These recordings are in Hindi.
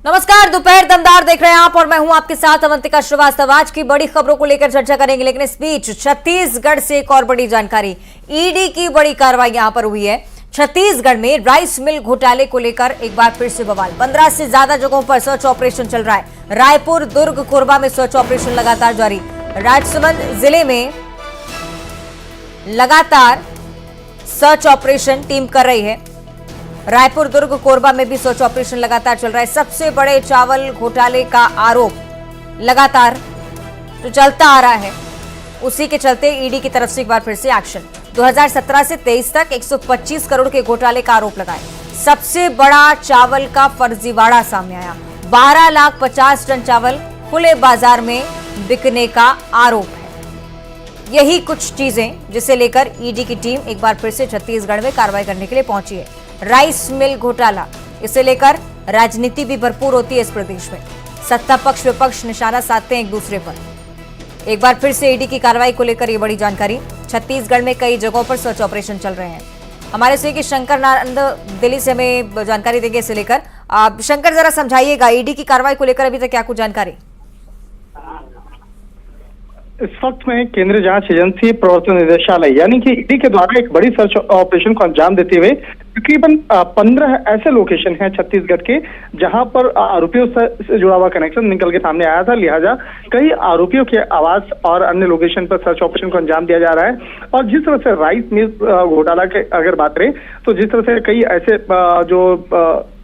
नमस्कार, दोपहर दमदार देख रहे हैं आप और मैं हूं आपके साथ अवंतिका श्रीवास्तव। आज की बड़ी खबरों को लेकर चर्चा करेंगे, लेकिन इस बीच छत्तीसगढ़ से एक और बड़ी जानकारी। ईडी की बड़ी कार्रवाई यहां पर हुई है। छत्तीसगढ़ में राइस मिल घोटाले को लेकर एक बार फिर से बवाल। 15 से ज्यादा जगहों पर सर्च ऑपरेशन चल रहा है। रायपुर, दुर्ग, कोरबा में सर्च ऑपरेशन लगातार जारी। राजसमंद जिले में लगातार सर्च ऑपरेशन टीम कर रही है। रायपुर, दुर्ग, कोरबा में भी सर्च ऑपरेशन लगातार चल रहा है। सबसे बड़े चावल घोटाले का आरोप लगातार जो चलता आ रहा है, उसी के चलते ईडी की तरफ से एक बार फिर से एक्शन। 2017 से 23 तक 125 करोड़ के घोटाले का आरोप लगाए। सबसे बड़ा चावल का फर्जीवाड़ा सामने आया। 12,50,000 टन चावल खुले बाजार में बिकने का आरोप है। यही कुछ चीजें जिसे लेकर ईडी की टीम एक बार फिर से छत्तीसगढ़ में कार्रवाई करने के लिए पहुंची है। राइस मिल घोटाला, इसे लेकर राजनीति भी भरपूर होती है इस प्रदेश में। सत्ता पक्ष विपक्ष निशाना साधते हैं एक दूसरे पर। एक बार फिर से ईडी की कार्रवाई को लेकर ये बड़ी जानकारी। छत्तीसगढ़ में कई जगहों पर सर्च ऑपरेशन चल रहे हैं। हमारे सहयोगी शंकर नानंद दिल्ली से हमें जानकारी देंगे इसे लेकर। शंकर, जरा समझाइएगा ईडी की कार्रवाई को लेकर अभी तक क्या कुछ जानकारी? इस वक्त में केंद्रीय जांच एजेंसी प्रवर्तन निदेशालय यानी कि ईडी के द्वारा एक बड़ी सर्च ऑपरेशन को अंजाम देते हुए तकरीबन 15 ऐसे लोकेशन हैं छत्तीसगढ़ के जहां पर आरोपियों से जुड़ा हुआ कनेक्शन निकल के सामने आया था। लिहाजा कई आरोपियों के आवास और अन्य लोकेशन पर सर्च ऑपरेशन को अंजाम दिया जा रहा है। और जिस तरह से राइस मिल घोटाला के अगर बात करें तो जिस तरह से कई ऐसे जो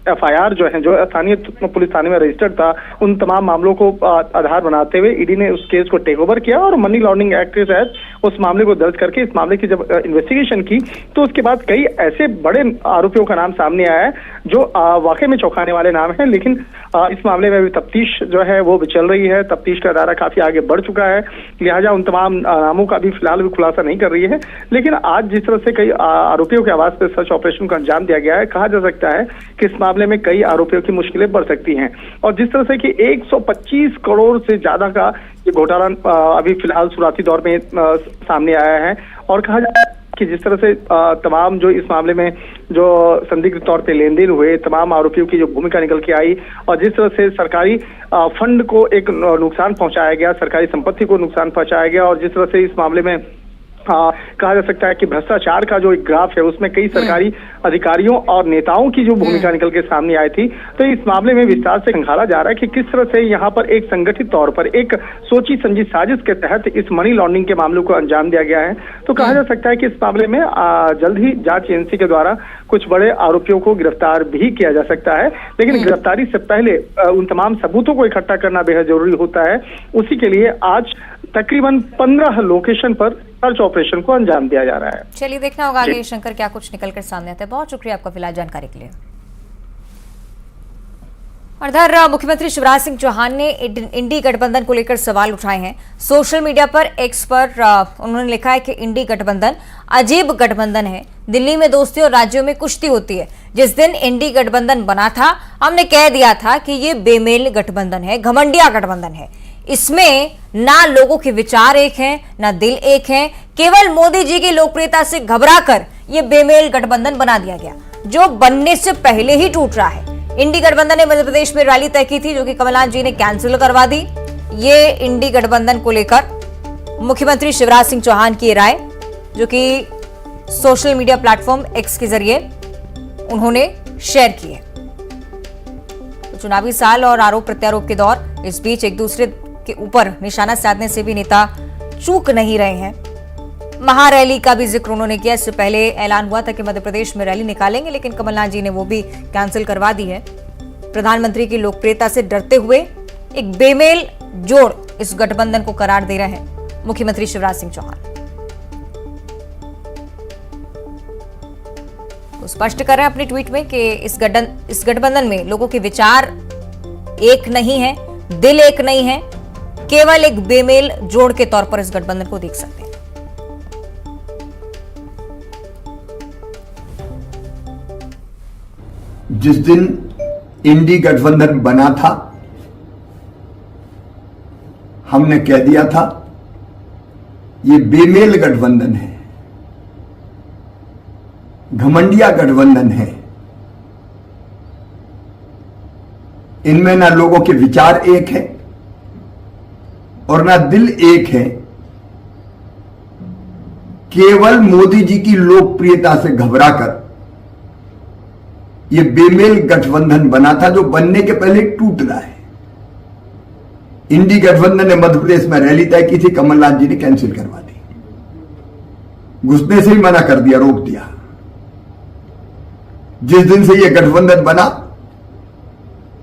एफआईआर जो है, जो स्थानीय पुलिस थाने में रजिस्टर्ड था, उन तमाम मामलों को आधार बनाते हुए ईडी ने उस केस को टेक ओवर किया और मनी लॉन्ड्रिंग एक्ट के तहत उस मामले को दर्ज करके इस मामले की जब इन्वेस्टिगेशन की तो उसके बाद कई ऐसे बड़े आरोपियों का नाम सामने आया है जो वाकई में चौंकाने वाले नाम है। लेकिन इस मामले में अभी तफ्तीश जो है वो भी चल रही है। तफ्तीश का दायरा काफी आगे बढ़ चुका है। लिहाजा उन तमाम नामों का भी फिलहाल भी खुलासा नहीं कर रही है। लेकिन आज जिस तरह से कई आरोपियों के आवास पर सर्च ऑपरेशन को अंजाम दिया गया है, कहा जा सकता है कि इस मामले में कई आरोपियों की मुश्किलें बढ़ सकती हैं। और जिस तरह से कि 125 करोड़ से ज्यादा का ये घोटाला अभी फिलहाल शुरुआती दौर में सामने आया है। और कहा जाता है कि जिस तरह से तमाम जो इस मामले में जो संदिग्ध तौर पे लेन देन हुए, तमाम आरोपियों की जो भूमिका निकल के आई और जिस तरह से सरकारी फंड को एक नुकसान पहुंचाया गया, सरकारी संपत्ति को नुकसान पहुंचाया गया और जिस तरह से इस मामले में कहा जा सकता है कि भ्रष्टाचार का जो एक ग्राफ है उसमें कई सरकारी अधिकारियों और नेताओं की जो भूमिका निकल के सामने आई थी। तो इस मामले में विस्तार से खंगाला जा रहा है कि किस तरह से यहाँ पर एक संगठित तौर पर एक सोची समझी साजिश के तहत इस मनी लॉन्ड्रिंग के मामलों को अंजाम दिया गया है। तो कहा जा सकता है कि इस मामले में जल्द ही जांच एजेंसी के द्वारा कुछ बड़े आरोपियों को गिरफ्तार भी किया जा सकता है। लेकिन गिरफ्तारी से पहले उन तमाम सबूतों को इकट्ठा करना बेहद जरूरी होता है। उसी के लिए आज तकरीबन 15 लोकेशन पर सर्च ऑपरेशन को अंजाम दिया जा रहा है। चलिए, देखना होगा आगे शंकर क्या कुछ निकलकर सामने आता है। बहुत शुक्रिया आपका फिलहाल जानकारी के लिए। और इधर मुख्यमंत्री शिवराज सिंह चौहान ने इंडी गठबंधन को लेकर सवाल उठाए हैं। सोशल मीडिया पर एक्स पर उन्होंने लिखा है कि इंडी गठबंधन अजीब गठबंधन है। दिल्ली में दोस्ती और राज्यों में कुश्ती होती है। जिस दिन इंडी गठबंधन बना था हमने कह दिया था कि ये बेमेल गठबंधन है, घमंडिया गठबंधन है। इसमें ना लोगों के विचार एक हैं, ना दिल एक हैं। केवल मोदी जी की लोकप्रियता से घबराकर ये बेमेल गठबंधन बना दिया गया, जो बनने से पहले ही टूट रहा है। इंडी गठबंधन ने मध्य प्रदेश में रैली तय की थी, जो कि कमलनाथ जी ने कैंसिल करवा दी। ये इंडी गठबंधन को लेकर मुख्यमंत्री शिवराज सिंह चौहान की राय, जो कि सोशल मीडिया प्लेटफॉर्म एक्स के जरिए उन्होंने शेयर की है। तो चुनावी साल और आरोप प्रत्यारोप के दौर, इस बीच एक दूसरे के ऊपर निशाना साधने से भी नेता चूक नहीं रहे हैं। महारैली का भी जिक्र उन्होंने किया। इससे पहले ऐलान हुआ था कि मध्य प्रदेश में रैली निकालेंगे, लेकिन कमलनाथ जी ने वो भी कैंसिल करवा दी है। प्रधानमंत्री की लोकप्रियता से डरते हुए एक बेमेल जोड़ इस गठबंधन को करार दे रहे हैं मुख्यमंत्री शिवराज सिंह चौहान। तो स्पष्ट कर रहे हैं अपने ट्वीट में कि इस गठबंधन में लोगों के विचार एक नहीं है, दिल एक नहीं है। केवल एक बेमेल जोड़ के तौर पर इस गठबंधन को देख सकते हैं। जिस दिन इंडी गठबंधन बना था हमने कह दिया था ये बेमेल गठबंधन है, घमंडिया गठबंधन है। इनमें ना लोगों के विचार एक है और ना दिल एक है। केवल मोदी जी की लोकप्रियता से घबराकर यह बेमेल गठबंधन बना था, जो बनने के पहले टूट रहा है। इंडी गठबंधन ने मध्य प्रदेश में रैली तय की थी, कमलनाथ जी ने कैंसिल करवा दी, घुसने से ही मना कर दिया, रोक दिया। जिस दिन से यह गठबंधन बना,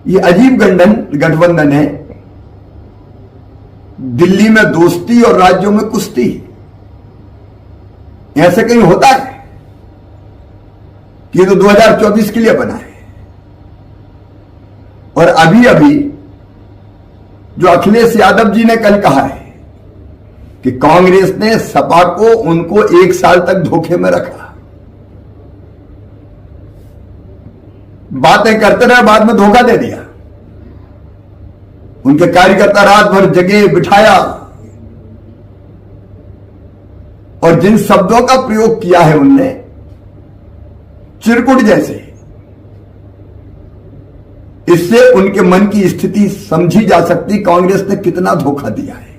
यह अजीब गठबंधन है। दिल्ली में दोस्ती और राज्यों में कुश्ती, ऐसे कहीं होता है? ये तो 2024 के लिए बना है। और अभी अभी जो अखिलेश यादव जी ने कल कहा है कि कांग्रेस ने सपा को उनको 1 साल तक धोखे में रखा, बातें करते रहे, बाद में धोखा दे दिया। उनके कार्यकर्ता रात भर जगे बिठाया और जिन शब्दों का प्रयोग किया है उनने, चिरकुट जैसे, इससे उनके मन की स्थिति समझी जा सकती कांग्रेस ने कितना धोखा दिया है।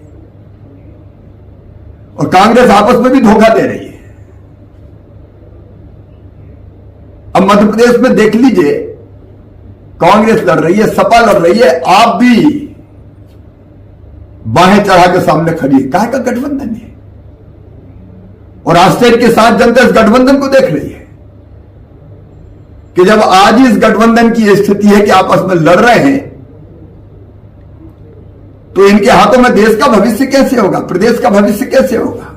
और कांग्रेस आपस में भी धोखा दे रही है। अब मध्य प्रदेश में देख लीजिए, कांग्रेस लड़ रही है, सपा लड़ रही है, आप भी बाहें चढ़ा के सामने खड़ी है। काहे का गठबंधन है? और आश्चर्य के साथ जनता इस गठबंधन को देख रही है कि जब आज इस गठबंधन की स्थिति है कि आपस में लड़ रहे हैं, तो इनके हाथों में देश का भविष्य कैसे होगा, प्रदेश का भविष्य कैसे होगा?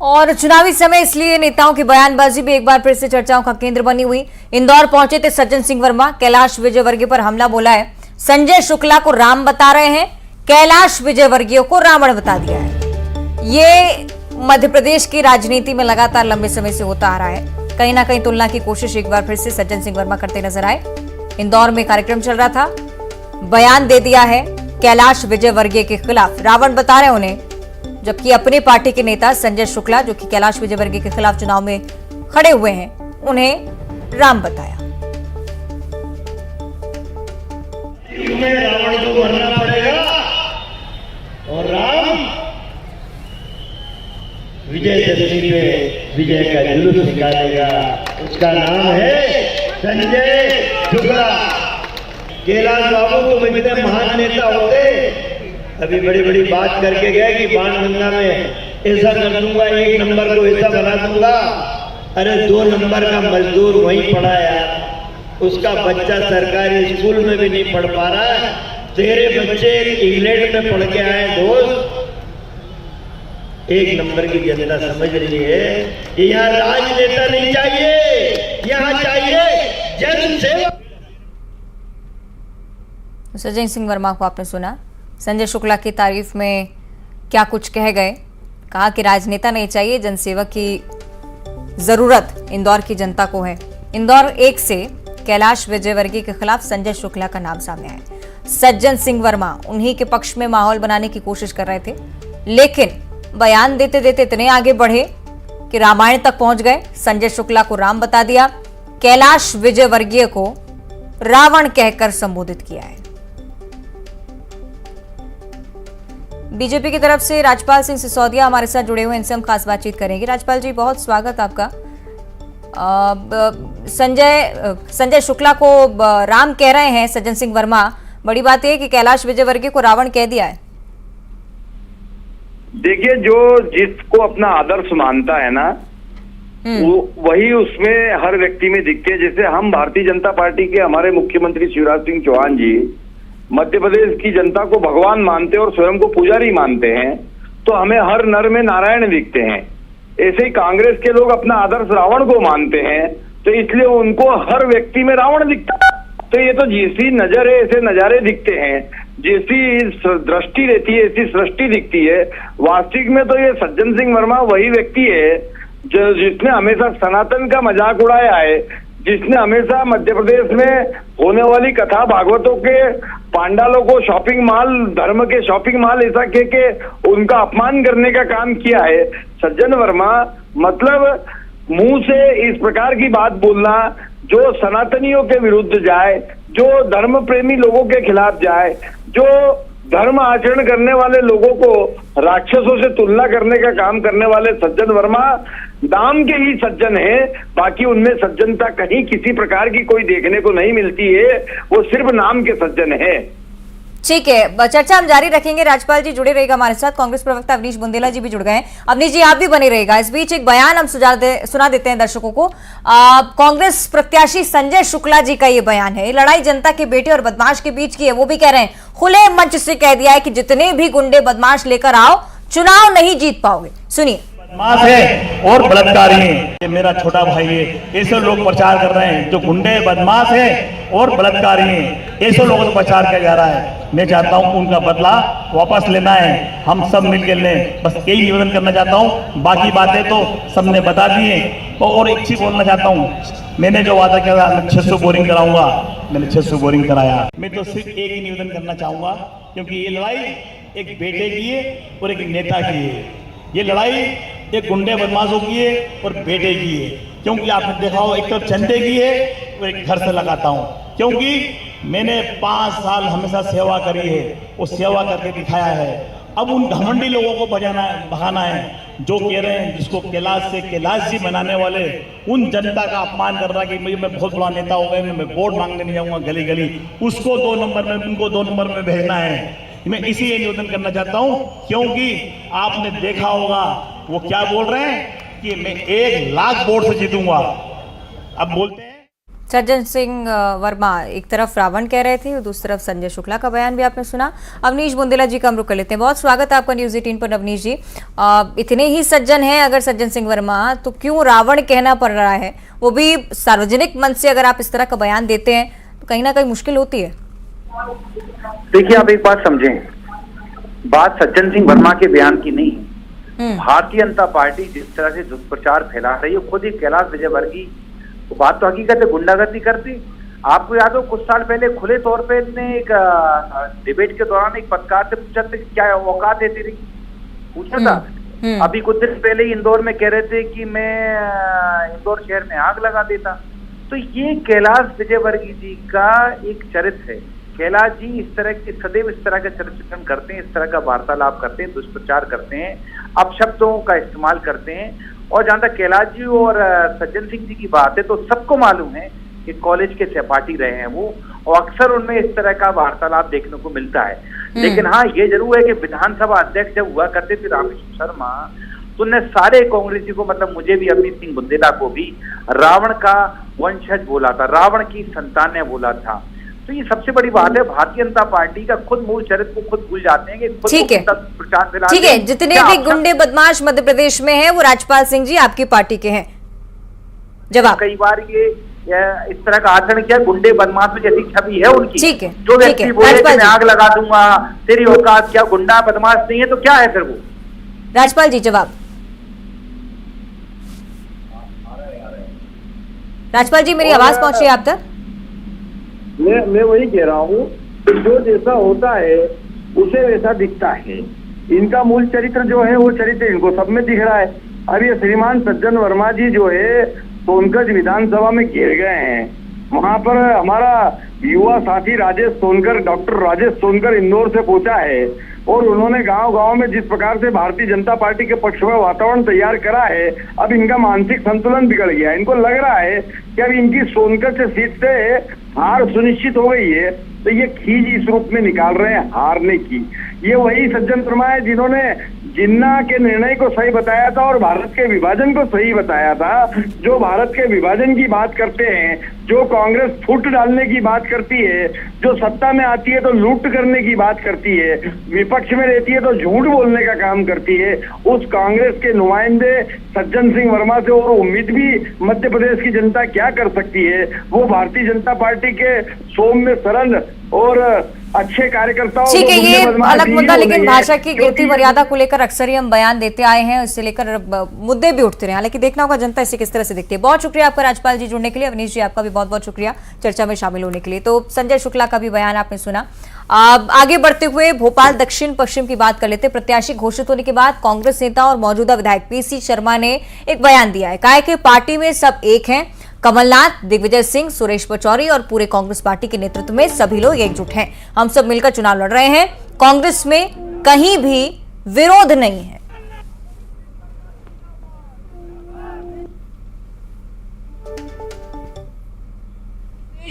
और चुनावी समय इसलिए नेताओं की बयानबाजी भी एक बार फिर से चर्चाओं का केंद्र बनी हुई। इंदौर पहुंचे थे सज्जन सिंह वर्मा, कैलाश विजयवर्गीय पर हमला बोला है। संजय शुक्ला को राम बता रहे हैं, कैलाश विजयवर्गीय को रावण बता दिया है। ये मध्य प्रदेश की राजनीति में लगातार लंबे समय से होता आ रहा है। कहीं ना कहीं तुलना की कोशिश एक बार फिर से सज्जन सिंह वर्मा करते नजर आए। इंदौर में कार्यक्रम चल रहा था, बयान दे दिया है कैलाश विजयवर्गीय के खिलाफ, रावण बता रहे उन्हें, जबकि अपनी पार्टी के नेता संजय शुक्ला जो कि कैलाश विजयवर्गीय के खिलाफ चुनाव में खड़े हुए हैं, उन्हें राम बताया। रावण को मरना पड़ेगा और राम विजयदशमी पे विजय का जुलूस निकालेगा। उसका नाम है संजय शुक्ला। कैलाश बाबू को मिलते महान नेता होते, अभी बड़ी बड़ी बात करके गए कि बाणगंगा में ऐसा कर दूंगा, 1 नंबर को ऐसा बना दूंगा। अरे 2 नंबर का मजदूर वहीं पड़ा यार, उसका बच्चा सरकारी स्कूल में भी नहीं पढ़ पा रहा है। तेरे बच्चे इंग्लैंड में पढ़ के आए दोस्त। 1 नंबर की जनता समझ रही है कि यहाँ राजनेता नहीं चाहिए, यहाँ चाहिए जन सेवा। सज्जन सिंह वर्मा को आपने सुना, संजय शुक्ला की तारीफ में क्या कुछ कह गए। कहा कि राजनेता नहीं चाहिए, जनसेवा की जरूरत इंदौर की जनता को है। इंदौर 1 से कैलाश विजयवर्गीय के खिलाफ संजय शुक्ला का नाम सामने आया। सज्जन सिंह वर्मा उन्हीं के पक्ष में माहौल बनाने की कोशिश कर रहे थे, लेकिन बयान देते देते इतने आगे बढ़े कि रामायण तक पहुंच गए। संजय शुक्ला को राम बता दिया, कैलाश विजयवर्गीय को रावण कहकर संबोधित किया है। बीजेपी की तरफ से राजपाल सिंह सिसोदिया हमारे साथ जुड़े हुए, इनसे हम खास बातचीत करेंगे। राजपाल जी, बहुत स्वागत आपका। संजय शुक्ला को राम कह रहे हैं सज्जन सिंह वर्मा, बड़ी बात यह कि कैलाश विजयवर्गीय को रावण कह दिया है। देखिए, जो जिसको अपना आदर्श मानता है ना, वो वही उसमें हर व्यक्ति में दिखते हैं। जैसे हम भारतीय जनता पार्टी के हमारे मुख्यमंत्री शिवराज सिंह चौहान जी मध्य प्रदेश की जनता को भगवान मानते हैं और स्वयं को पुजारी मानते हैं, तो हमें हर नर में नारायण दिखते हैं। ऐसे ही कांग्रेस के लोग अपना आदर्श रावण को मानते हैं, तो इसलिए उनको हर व्यक्ति में रावण दिखता है। तो ये तो जैसी नजर है ऐसे नजारे दिखते हैं, जैसी दृष्टि रहती है ऐसी सृष्टि दिखती है। वास्तविक में तो ये सज्जन सिंह वर्मा वही व्यक्ति है जो जिसने हमेशा सनातन का मजाक उड़ाया है, जिसने हमेशा मध्य प्रदेश में होने वाली कथा भागवतों के पांडालों को शॉपिंग मॉल, धर्म के शॉपिंग मॉल ऐसा कह के उनका अपमान करने का काम किया है। सज्जन वर्मा मतलब मुंह से इस प्रकार की बात बोलना जो सनातनियों के विरुद्ध जाए, जो धर्म प्रेमी लोगों के खिलाफ जाए, जो धर्म आचरण करने वाले लोगों को राक्षसों से तुलना करने का काम करने वाले सज्जन वर्मा नाम के ही सज्जन हैं, बाकी उनमें सज्जनता कहीं किसी प्रकार की कोई देखने को नहीं मिलती है, वो सिर्फ नाम के सज्जन हैं। ठीक है, चर्चा हम जारी रखेंगे। राज्यपाल जी जुड़े रहेगा हमारे साथ, कांग्रेस प्रवक्ता अवनीश बुंदेला जी भी जुड़ गए हैं। अवनीश जी आप भी बने रहेगा। इस बीच एक बयान हम सुना देते हैं दर्शकों को। कांग्रेस प्रत्याशी संजय शुक्ला जी का ये बयान है। लड़ाई जनता के बेटे और बदमाश के बीच की है। वो भी कह रहे हैं, खुले मंच से कह दिया है कि जितने भी गुंडे बदमाश लेकर आओ, चुनाव नहीं जीत पाओगे। सुनिए। बदमाश है और बलात्कारी है, ये मेरा छोटा भाई है, ऐसे लोग प्रचार कर रहे हैं। जो गुंडे बदमाश है और बलात्कारी हैं, ऐसे लोगों को प्रचार किया जा रहा है। मैं चाहता हूं उनका बदला वापस लेना है, हम सब मिलकर लें, बस यही निवेदन करना चाहता हूं। बाकी बातें तो सबने बता दी है। और एक चीज बोलना चाहता हूं, मैंने जो वादा किया मैं 600 बोरिंग कराऊंगा, मैंने 600 बोरिंग कराया। मैं तो सिर्फ एक ही निवेदन करना चाहूंगा, क्योंकि ये लड़ाई एक बेटे की है और एक नेता की है। ये लड़ाई एक गुंडे बदमाशों की है और बेटे की है। क्योंकि आपने देखा हो, एक तरफ चंदे की है और एक घर से लगाता हूं। क्योंकि मैंने 5 साल हमेशा सेवा करी है और सेवा करके दिखाया है। अब उन घमंडी लोगों को भगाना है जो कह रहे हैं, जिसको कैलाश से कैलाश जी बनाने वाले, उन जनता का अपमान कर रहा है कि मैं बहुत बड़ा नेता हो गया, मैं वोट मांगने नहीं जाऊंगा गली गली, उसको 2 नंबर में, उनको 2 नंबर में भेजना है। मैं इसीलिए निवेदन करना चाहता हूं, क्योंकि आपने देखा होगा वो क्या बोल रहे हैं कि मैं 1 लाख वोट से जीतूंगा। अब बोलते हैं सज्जन सिंह वर्मा एक तरफ रावण कह रहे थे और दूसरी तरफ संजय शुक्ला का बयान भी आपने सुना। अवनीश बुंदेला जी का हम रुख कर लेते हैं। बहुत स्वागत है आपका न्यूज़ 18 पर अवनीश जी। इतने ही सज्जन हैं अगर सज्जन सिंह वर्मा, तो क्यों रावण कहना पड़ रहा है? वो भी सार्वजनिक मंच से अगर आप इस तरह का बयान देते हैं तो कहीं ना कहीं मुश्किल होती है। देखिए, आप एक बात समझें, बात सज्जन सिंह वर्मा के बयान की नहीं। भारतीय जनता पार्टी जिस तरह से दुष्प्रचार फैला रही है, खुद ही कैलाश विजयवर्गीय, बात तो हकीकत है, गुंडागर्दी करती। आपको याद हो, कुछ साल पहले खुले तौर पे इतने एक डिबेट के दौरान एक पत्रकार से पूछा था कि क्या औकात है तेरी, पूछा था। अभी कुछ दिन पहले ही इंदौर में कह रहे थे कि मैं इंदौर शहर में आग लगा देता। तो ये कैलाश विजयवर्गीय जी का एक चरित्र है। कैलाश जी इस तरह के सदैव इस तरह का चरित्र करते हैं, इस तरह का वार्तालाप करते हैं, दुष्प्रचार करते हैं, अपशब्दों का इस्तेमाल करते हैं। और जहां तक कैलाश जी और सज्जन सिंह जी की बात है, तो सबको मालूम है कि कॉलेज के सहपाठी रहे हैं वो, और अक्सर उनमें इस तरह का वार्तालाप देखने को मिलता है। लेकिन हाँ, ये जरूर है कि विधानसभा अध्यक्ष जब हुआ करते थे रामेश्वर शर्मा, तो उन्होंने सारे कांग्रेसी को, मतलब मुझे भी, अवनीश सिंह बुंदेला को भी रावण का वंशज बोला था, रावण की संतान ने बोला था। तो ये सबसे बड़ी बात है, भारतीय जनता पार्टी का खुद मूल चरित्र को खुद भूल जाते हैं कि खुद प्रचार फैला। ठीक है, जितने भी गुंडे बदमाश मध्य प्रदेश में हैं वो राजपाल सिंह जी आपकी पार्टी के हैं। जवाब, कई बार ये इस तरह का आचरण किया, गुंडे बदमाश में जैसी छवि है उनकी। ठीक है, जो व्यक्ति बोले कि मैं आग लगा दूंगा, तेरी औकात क्या, गुंडा बदमाश नहीं है तो क्या है फिर वो? राजपाल जी जवाब। राजपाल जी मेरी आवाज पहुंची आप तक? मैं वही कह रहा हूँ, जो जैसा होता है उसे वैसा दिखता है। इनका मूल चरित्र जो है वो चरित्र इनको सब में दिख रहा है। अब ये श्रीमान सज्जन वर्मा जी जो है सोनकर विधानसभा में घेर गए हैं। वहां पर हमारा युवा साथी राजेश सोनकर, डॉक्टर राजेश सोनकर इंदौर से पहुंचा है और उन्होंने गांव-गांव में जिस प्रकार से भारतीय जनता पार्टी के पक्ष में वातावरण तैयार करा है, अब इनका मानसिक संतुलन बिगड़ गया। इनको लग रहा है कि अब इनकी सोनकर से सीट से हार सुनिश्चित हो गई है, तो ये खींच इस रूप में निकाल रहे हैं हारने की। ये वही सज्जन वर्मा है जिन्होंने जिन्ना के निर्णय को सही बताया था और भारत के विभाजन को सही बताया था। जो भारत के विभाजन की बात करते हैं, जो कांग्रेस फूट डालने की बात करती है, जो सत्ता में आती है तो लूट करने की बात करती है, विपक्ष में रहती है तो झूठ बोलने का काम करती है, उस कांग्रेस के नुमाइंदे सज्जन सिंह वर्मा से और उम्मीद भी मध्य प्रदेश की जनता क्या कर सकती है? वो भारतीय जनता पार्टी के सौम्य, सरल और अच्छे कार्यकर्ताओं। ठीक है, ये अलग मुद्दा, लेकिन भाषा की कीर्ति मर्यादा को लेकर अक्सर ही हम बयान देते आए हैं, इससे लेकर मुद्दे भी उठते रहे। हालांकि देखना होगा जनता इसे किस तरह से देखती है। बहुत शुक्रिया आपका राजपाल जी जुड़ने के लिए। अवनीश जी आपका भी बहुत बहुत शुक्रिया चर्चा में शामिल होने के लिए। तो संजय शुक्ला का भी बयान आपने सुना। आगे बढ़ते हुए भोपाल दक्षिण पश्चिम की बात कर लेते। प्रत्याशी घोषित होने के बाद कांग्रेस नेता और मौजूदा विधायक पीसी शर्मा ने एक बयान दिया है। कहा है कि पार्टी में सब एक हैं, कमलनाथ, दिग्विजय सिंह, सुरेश पचौरी और पूरे कांग्रेस पार्टी के नेतृत्व में सभी लोग एकजुट हैं। हम सब मिलकर चुनाव लड़ रहे हैं। कांग्रेस में कहीं भी विरोध नहीं है।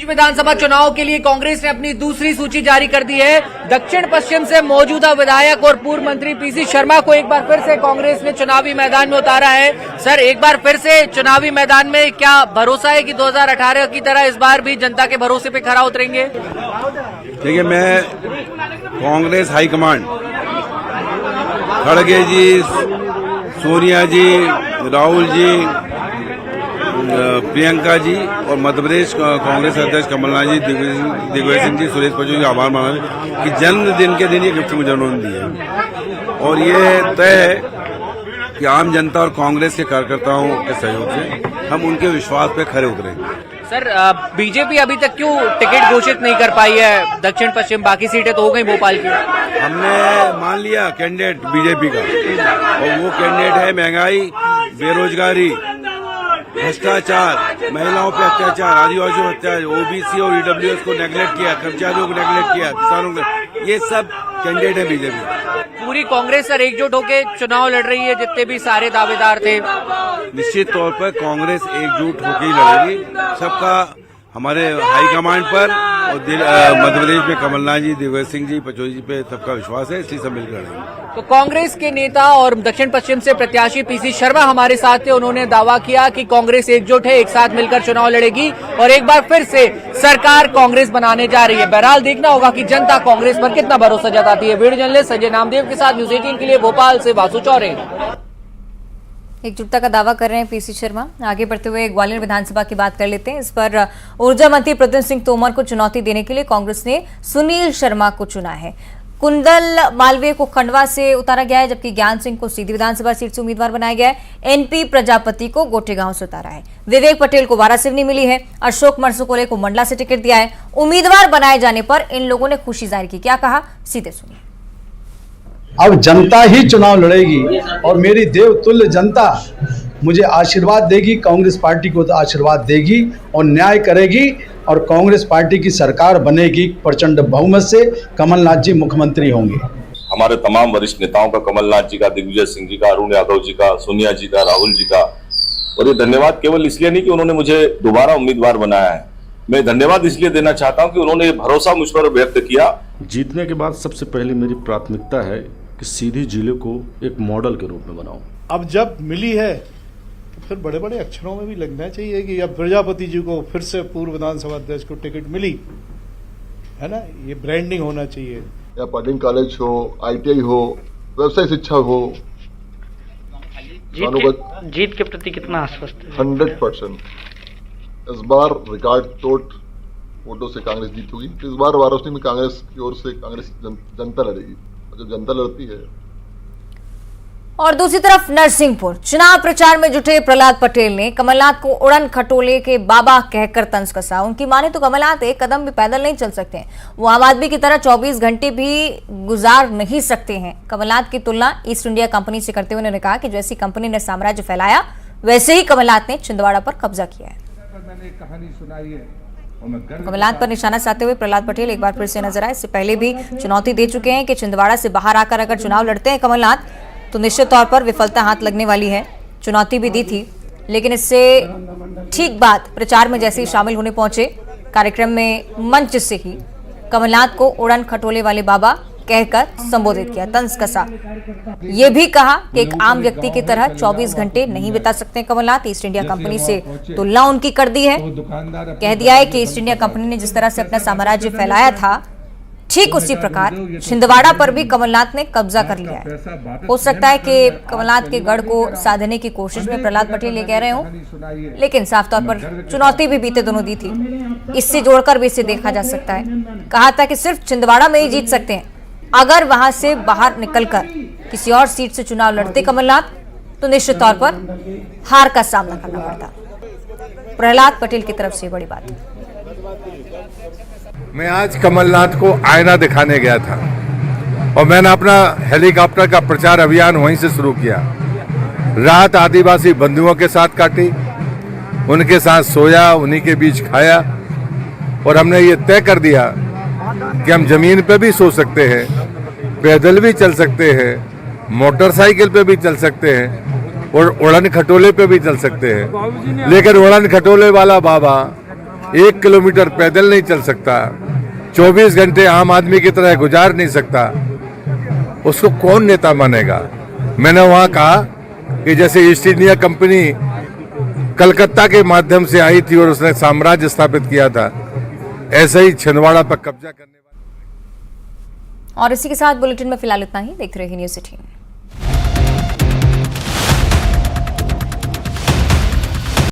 विधानसभा चुनाव के लिए कांग्रेस ने अपनी दूसरी सूची जारी कर दी है। दक्षिण पश्चिम से मौजूदा विधायक और पूर्व मंत्री पीसी शर्मा को एक बार फिर से कांग्रेस ने चुनावी मैदान में उतारा है। सर, एक बार फिर से चुनावी मैदान में क्या भरोसा है कि 2018 की तरह इस बार भी जनता के भरोसे पे खरा उतरेंगे? देखिए, मैं कांग्रेस हाईकमांड खड़गे जी, सोनिया जी, राहुल जी, प्रियंका जी और मध्य प्रदेश कांग्रेस अध्यक्ष कमलनाथ जी, दिग्विजय सिंह जी, सुरेश पचौरी का आभार माना कि जन्मदिन के दिन ये गिफ्ट मुझे उन्होंने दी है। और ये तय है कि आम जनता और कांग्रेस के कार्यकर्ताओं के सहयोग से हम उनके विश्वास पे खरे उतरेंगे। सर, बीजेपी अभी तक क्यों टिकट घोषित नहीं कर पाई है दक्षिण पश्चिम? बाकी सीटें तो हो गई भोपाल की। हमने मान लिया कैंडिडेट बीजेपी का, और वो कैंडिडेट है महंगाई, बेरोजगारी, भ्रष्टाचार, महिलाओं पे अत्याचार, आदिवासियों पर अत्याचार, ओबीसी और ईडब्ल्यूएस को नेगलेक्ट किया, कर्मचारियों को नेगलेक्ट किया, किसानों को, ये सब कैंडिडेट है बीजेपी। पूरी कांग्रेस सर एकजुट होकर चुनाव लड़ रही है, जितने भी सारे दावेदार थे। निश्चित तौर पर कांग्रेस एकजुट होकर ही लड़ेगी। सबका हमारे हाईकमांड पर और मध्य प्रदेश में कमलनाथ जी, दिग्विजय सिंह जी, पचौरी जी पे सबका विश्वास है, इसलिए सब मिलकर लड़ेंगे। तो कांग्रेस के नेता और दक्षिण पश्चिम से प्रत्याशी पीसी शर्मा हमारे साथ थे। उन्होंने दावा किया कि कांग्रेस एकजुट है, एक साथ मिलकर चुनाव लड़ेगी और एक बार फिर से सरकार कांग्रेस बनाने जा रही है। बहरहाल देखना होगा कि जनता कांग्रेस पर कितना भरोसा जताती है। वीडियो जर्नलिस्ट संजय नामदेव के साथ न्यूज 18 के लिए भोपाल से वासु चौरे। एकजुटता का दावा कर रहे हैं पीसी शर्मा। आगे बढ़ते हुए ग्वालियर विधानसभा की बात कर लेते हैं। इस पर ऊर्जा मंत्री प्रद्युम्न सिंह तोमर को चुनौती देने के लिए कांग्रेस ने सुनील शर्मा को चुना है। कुंदल मालवीय को खंडवा से उतारा गया है, जबकि ज्ञान सिंह को सीधी विधानसभा सीट से उम्मीदवार बनाया गया है। एनपी प्रजापति को गोटेगांव से उतारा है। विवेक पटेल को वारासिवनी मिली है। अशोक मरसुकोले को मंडला से टिकट दिया है। उम्मीदवार बनाए जाने पर इन लोगों ने खुशी जाहिर की। क्या कहा, सीधे सुनिए। अब जनता ही चुनाव लड़ेगी और मेरी देवतुल्य जनता मुझे आशीर्वाद देगी, कांग्रेस पार्टी को आशीर्वाद देगी और न्याय करेगी और कांग्रेस पार्टी की सरकार बनेगी। प्रचंड बहुमत से कमलनाथ जी मुख्यमंत्री होंगे। हमारे तमाम वरिष्ठ नेताओं का, कमलनाथ जी का, दिग्विजय सिंह जी का, अरुण यादव जी का, सोनिया जी का, राहुल जी का, और ये धन्यवाद केवल इसलिए नहीं कि उन्होंने मुझे दोबारा उम्मीदवार बनाया है, मैं धन्यवाद इसलिए देना चाहता हूं कि उन्होंने भरोसा मुझ पर व्यक्त किया। जीतने के बाद सबसे पहले मेरी प्राथमिकता है कि सीधी जिले को एक मॉडल के रूप में बनाऊं। अब जब मिली है तो फिर बड़े बड़े अक्षरों में भी लगना चाहिए कि अब प्रजापति जी को फिर से पूर्व विधानसभा अध्यक्ष को टिकट मिली है ना, ये ब्रांडिंग होना चाहिए। या पाटिल कॉलेज हो, ITI हो, व्यवसाय शिक्षा हो, जीत के प्रति कितना आश्वस्त है? 100%। इस बार रिकॉर्ड तोड़ वोटों से कांग्रेस जीत होगी। इस बार वाराणसी में कांग्रेस की ओर से कांग्रेस जनता लड़ेगी। जब जनता लड़ती है। और दूसरी तरफ नरसिंहपुर चुनाव प्रचार में जुटे प्रहलाद पटेल ने कमलनाथ को उड़न खटोले के बाबा कहकर तंज कसा। उनकी माने तो कमलनाथ एक कदम भी पैदल नहीं चल सकते हैं। वो आम आदमी की तरह 24 घंटे भी गुजार नहीं सकते हैं। कमलनाथ की तुलना ईस्ट इंडिया कंपनी से करते हुए उन्होंने कहा कि जैसी कंपनी ने साम्राज्य फैलाया वैसे ही कमलनाथ ने छिंदवाड़ा पर कब्जा किया है। मैंने कहानी सुनाई है। कमलनाथ पर निशाना साधते हुए प्रहलाद पटेल एक बार फिर से नजर आए। इससे पहले भी चुनौती दे चुके हैं कि छिंदवाड़ा से बाहर आकर अगर चुनाव लड़ते हैं कमलनाथ तो निश्चित तौर पर विफलता हाथ लगने वाली है। चुनौती भी दी थी, लेकिन इससे ठीक बाद प्रचार में जैसे ही शामिल होने पहुंचे कार्यक्रम में मंच से ही कमलनाथ को उड़न खटोले वाले बाबा कहकर संबोधित किया, तंज कसा। ये भी कहा कि एक आम व्यक्ति की तरह 24 घंटे नहीं बिता सकते कमलनाथ। ईस्ट इंडिया कंपनी से तुलना उनकी कर दी है। कह दिया है कि ईस्ट इंडिया कंपनी ने जिस तरह से अपना साम्राज्य फैलाया था ठीक उसी प्रकार छिंदवाड़ा पर भी कमलनाथ ने कब्जा कर लिया है। हो सकता है कि कमलनाथ के गढ़ को साधने की कोशिश में प्रहलाद पटेल ये कह रहे हो, लेकिन साफ तौर पर चुनौती भी बीते दोनों दी थी। इससे जोड़कर भी इसे देखा जा सकता है। कहा था कि सिर्फ छिंदवाड़ा में ही जीत सकते हैं। अगर वहां से बाहर निकलकर किसी और सीट से चुनाव लड़ते कमलनाथ तो निश्चित तौर पर हार का सामना करना पड़ता। प्रहलाद पटेल की तरफ से बड़ी बात। मैं आज कमलनाथ को आईना दिखाने गया था और मैंने अपना हेलीकॉप्टर का प्रचार अभियान वहीं से शुरू किया। रात आदिवासी बंधुओं के साथ काटी, उनके साथ सोया, उन्हीं के बीच खाया, और हमने ये तय कर दिया कि हम जमीन पे भी सो सकते हैं, पैदल भी चल सकते हैं, मोटरसाइकिल पे भी चल सकते हैं और उड़न खटोले पे भी चल सकते हैं। लेकिन उड़न खटोले वाला बाबा 1 किलोमीटर पैदल नहीं चल सकता, 24 घंटे आम आदमी की तरह गुजार नहीं सकता, उसको कौन नेता मानेगा। मैंने वहां कहा कि जैसे ईस्ट इंडिया कंपनी कलकत्ता के माध्यम से आई थी और उसने साम्राज्य स्थापित किया था, ऐसे ही छिंदवाड़ा पर कब्जा करने। और इसी के साथ बुलेटिन में फिलहाल इतना ही। देखते रहिए न्यूज़ 18।